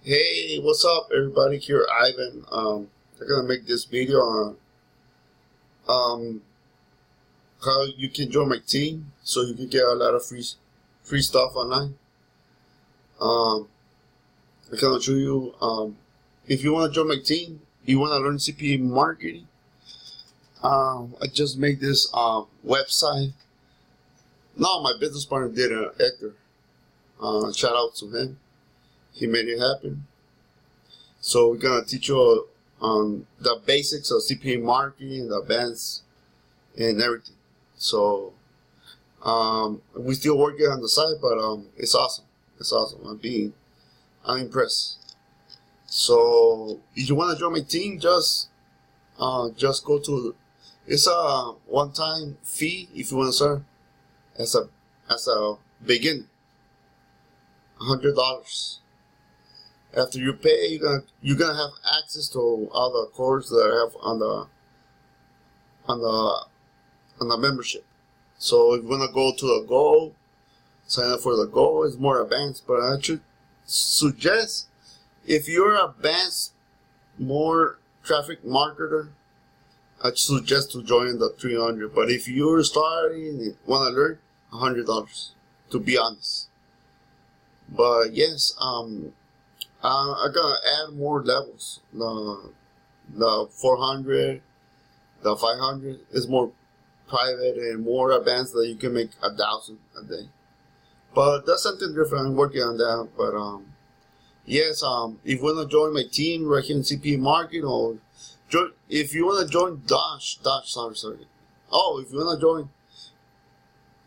Hey, what's up, everybody? Here, Ivan. I'm gonna make this video on um how you can join my team, so you can get a lot of free stuff online. I'm gonna show you if you want to join my team, you want to learn CPA marketing. I just made this website. No, my business partner did it, Hector. Shout out to him. He made it happen. So we're gonna teach you on the basics of CPA marketing, the advanced, and everything. So we're still working on the site, but it's awesome. It's awesome. I'm impressed. So if you want to join my team, just go to. It's a one-time fee if you want to start as a beginner. $100. After you pay, you're gonna have access to all the courses that I have on the membership. So if you wanna go to the Go, sign up for the Go. It's more advanced, but I should suggest if you're advanced, more traffic marketer, I suggest to join the 300. But if you're starting and wanna learn, $100. To be honest. But yes, I gotta add more levels. The 400, the 500 is more private and more advanced that you can make 1,000 a day. But that's something different. I'm working on that. But yes, if you wanna join my team right here in CPA Marketing, or if you wanna join sorry. Oh, if you wanna join,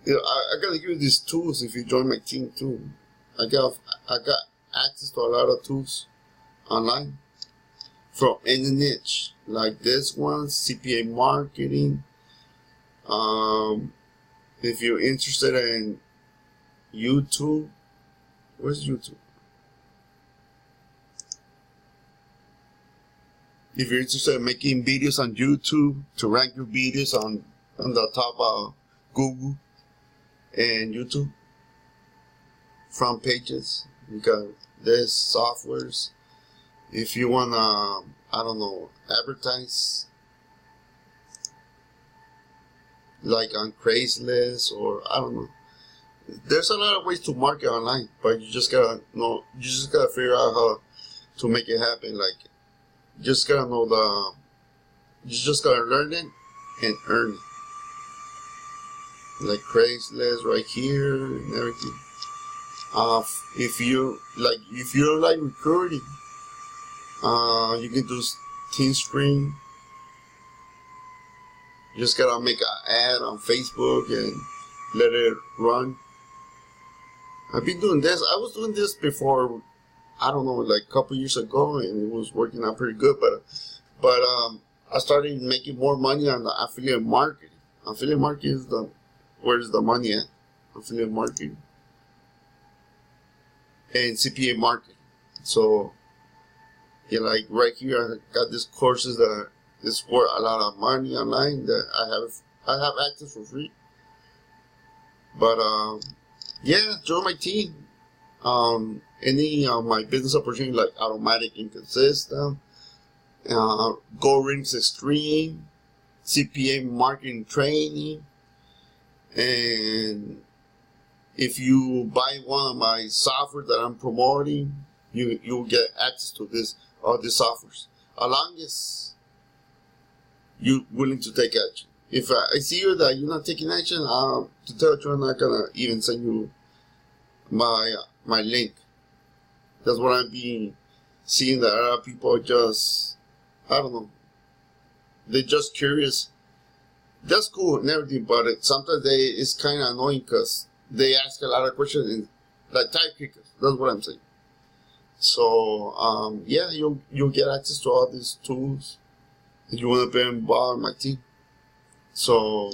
I gotta give you these tools if you join my team too. I got access to a lot of tools online from any niche, like this one, CPA marketing. If you're interested in YouTube, where's YouTube? If you're interested in making videos on YouTube to rank your videos on the top of Google and YouTube front pages, you got this softwares. If you wanna, I don't know, advertise like on Craigslist, or I don't know. There's a lot of ways to market online, but you just gotta know. You just gotta figure out how to make it happen. Like, you just gotta know you just gotta learn it and earn it. Like Craigslist right here and everything. If you don't like recruiting, you can do Teamspring. You just gotta make an ad on Facebook and let it run. I've been doing this. I was doing this before, I don't know, like a couple years ago, and it was working out pretty good. But I started making more money on the affiliate marketing. Affiliate marketing is where's the money at? Affiliate marketing. And CPA marketing. So, yeah, like right here, I got these courses that is worth a lot of money online that I have access for free. But yeah, join my team. Any my business opportunity like automatic income system, Go Rings Extreme, CPA marketing training, and if you buy one of my software that I'm promoting, you'll get access to all these softwares, as long as you're willing to take action. If I see you that you're not taking action, to tell you, I'm not gonna even send you my link. That's what I'm being seeing, that a lot of people are just, I don't know, they're just curious. That's cool and everything, but sometimes it's kind of annoying because they ask a lot of questions and like type kickers. That's what I'm saying. So yeah, you'll get access to all these tools if you want to be involved in my team. So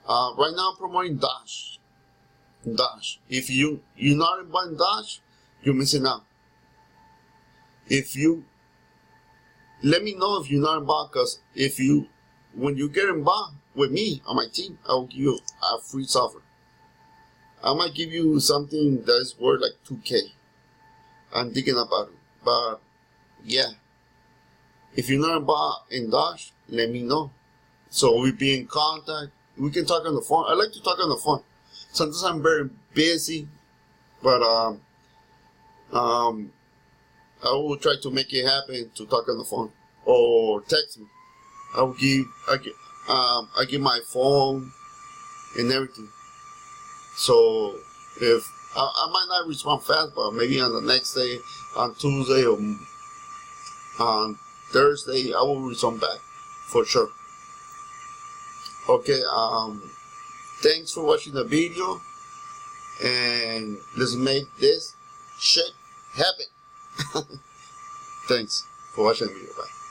right now I'm promoting Dash. If you're not involved in Dash, you're missing out. Let me know if you're not involved, because when you get involved with me on my team, I will give you a free software. I might give you something that is worth like $2,000. I'm thinking about it. But yeah, if you're not involved in Dodge, let me know. So we be in contact. We can talk on the phone. I like to talk on the phone. Sometimes I'm very busy, but I will try to make it happen to talk on the phone or text me. I give my phone and everything. So if I might not respond fast, but maybe on the next day, on Tuesday or on Thursday, I will respond back for sure. Okay. Thanks for watching the video, and let's make this shit happen. Thanks for watching the video. Bye.